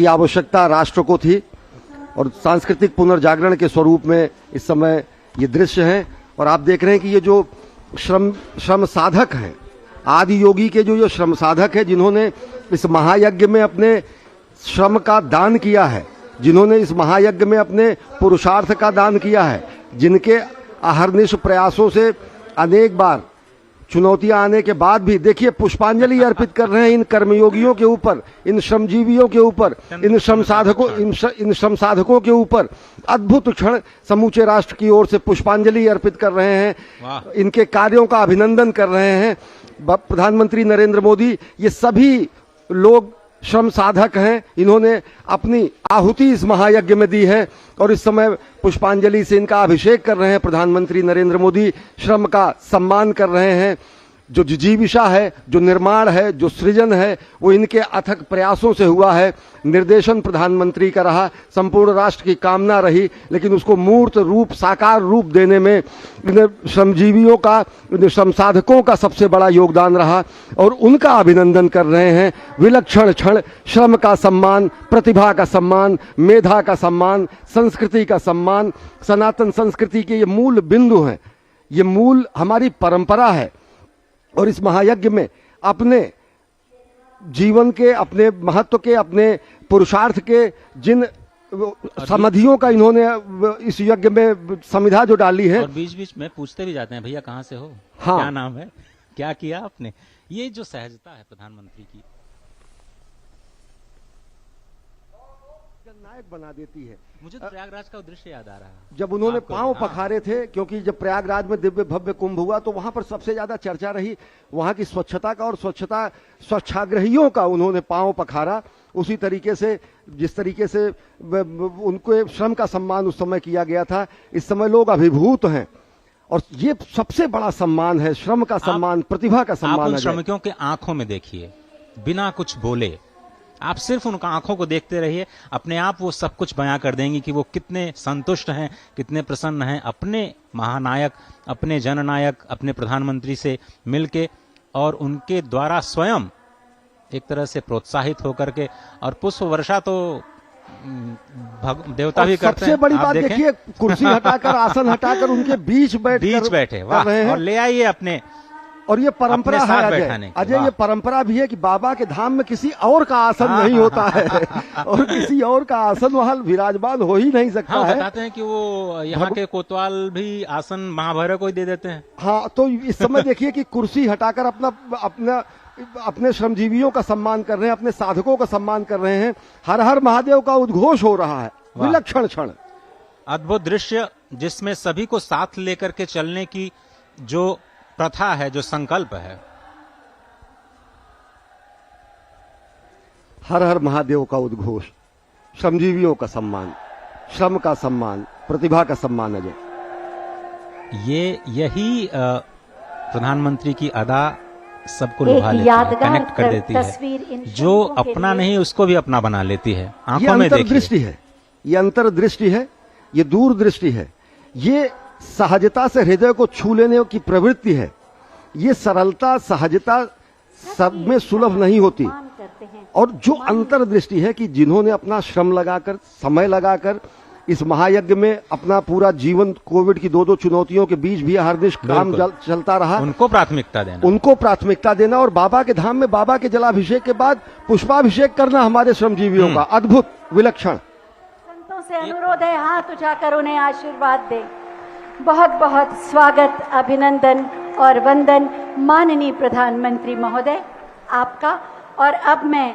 की आवश्यकता राष्ट्र को थी और सांस्कृतिक पुनर्जागरण के स्वरूप में इस समय ये दृश्य है। और आप देख रहे हैं कि ये जो श्रम साधक हैं, आदि योगी के जो श्रम साधक है, जिन्होंने इस महायज्ञ में अपने श्रम का दान किया है, जिन्होंने इस महायज्ञ में अपने पुरुषार्थ का दान किया है, जिनके अहर्निश प्रयासों से अनेक बार चुनौतियां आने के बाद भी देखिए पुष्पांजलि अर्पित कर रहे हैं इन कर्मयोगियों के ऊपर, इन श्रमजीवियों के ऊपर, इन श्रम साधकों के ऊपर अद्भुत क्षण समूचे राष्ट्र की ओर से पुष्पांजलि अर्पित कर रहे हैं, इनके कार्यों का अभिनंदन कर रहे हैं। प्रधानमंत्री नरेंद्र मोदी, ये सभी लोग श्रम साधक हैं, इन्होंने अपनी आहुति इस महायज्ञ में दी है और इस समय पुष्पांजलि से इनका अभिषेक कर रहे हैं। प्रधानमंत्री नरेंद्र मोदी श्रम का सम्मान कर रहे हैं। जो जिजीविषा है, जो निर्माण है, जो सृजन है, वो इनके अथक प्रयासों से हुआ है। निर्देशन प्रधानमंत्री का रहा, संपूर्ण राष्ट्र की कामना रही, लेकिन उसको मूर्त रूप, साकार रूप देने में इन श्रमजीवियों का, इन श्रम साधकों का सबसे बड़ा योगदान रहा और उनका अभिनंदन कर रहे हैं। विलक्षण क्षण, श्रम का सम्मान, प्रतिभा का सम्मान, मेधा का सम्मान, संस्कृति का सम्मान, सनातन संस्कृति के ये मूल बिंदु हैं, ये मूल हमारी परंपरा है। और इस महायज्ञ में अपने जीवन के, अपने महत्व के, अपने पुरुषार्थ के जिन समाधियों का इन्होंने इस यज्ञ में समिधा जो डाली है। और बीच बीच में पूछते भी जाते हैं, भैया कहाँ से हो, हाँ, क्या नाम है, क्या किया आपने। ये जो सहजता है प्रधानमंत्री की, नायक बना देती है। मुझे तो प्रयागराज का दृश्य याद आ रहा है, जब उन्होंने पांव पखारे थे, क्योंकि जब प्रयागराज में दिव्य भव्य कुंभ हुआ तो वहां पर सबसे ज्यादा चर्चा रही वहां की स्वच्छता का और स्वच्छाग्रहियों का उन्होंने पांव पखारा। उसी तरीके से जिस तरीके से उनको श्रम का सम्मान उस समय किया गया था, इस समय लोग अभिभूत हैं और ये सबसे बड़ा सम्मान है, श्रम का सम्मान, प्रतिभा का सम्मान। आप उन श्रमिकों के आंखों में देखिए, बिना कुछ बोले, आप सिर्फ उनका आंखों को देखते रहिए, अपने आप वो सब कुछ बयां कर देंगी कि वो कितने संतुष्ट हैं, कितने प्रसन्न हैं अपने महानायक, अपने जननायक, अपने प्रधानमंत्री से मिलके और उनके द्वारा स्वयं एक तरह से प्रोत्साहित होकर के। और पुष्प वर्षा तो देवता भी करते हैं। सबसे बड़ी बात देखिए, कुर्सी हटाकर, आसन हटाकर उनके बीच बैठे और ले आइए अपने। और ये परंपरा है अजय, ये परंपरा भी है कि बाबा के धाम में किसी और का आसन नहीं होता है और किसी और का आसन वहां विराजमान हो ही नहीं सकता है। बताते हैं कि वो यहाँ के कोतवाल भी आसन महाभैरव को ही दे देते हैं। हाँ, तो इस समय देखिए कि कुर्सी हटाकर अपने श्रमजीवियों का सम्मान कर रहे हैं, अपने साधकों का सम्मान कर रहे हैं। हर हर महादेव का उद्घोष हो रहा है। विलक्षण क्षण, अद्भुत दृश्य, जिसमें सभी को साथ लेकर के चलने की जो प्रथा है, जो संकल्प है। हर हर महादेव का उद्घोष, श्रमजीवियों का सम्मान, श्रम का सम्मान, प्रतिभा का सम्मान। अजय, यही प्रधानमंत्री की अदा सबको लुभा लेती है, कनेक्ट कर देती है। जो अपना नहीं उसको भी अपना बना लेती है। आंखों में अंतर्दृष्टि है, ये अंतर्दृष्टि है, ये दूरदृष्टि है, ये सहजता से हृदय को छू लेने की प्रवृत्ति है। ये सरलता, सहजता सब में सुलभ नहीं होती। और जो अंतर्दृष्टि है कि जिन्होंने अपना श्रम लगाकर, समय लगाकर इस महायज्ञ में अपना पूरा जीवन, कोविड की दो चुनौतियों के बीच भी हरदिश काम चलता रहा, उनको प्राथमिकता देना, उनको प्राथमिकता देना और बाबा के धाम में बाबा के जलाभिषेक के बाद पुष्पाभिषेक करना हमारे श्रमजीवियों का अद्भुत, विलक्षण। संतों से अनुरोध है, हाथ उठाकर उन्हें आशीर्वाद दे। बहुत बहुत स्वागत, अभिनंदन और वंदन माननीय प्रधानमंत्री महोदय आपका। और अब मैं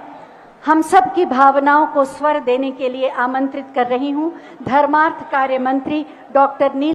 हम सब की भावनाओं को स्वर देने के लिए आमंत्रित कर रही हूं धर्मार्थ कार्य मंत्री डॉक्टर नील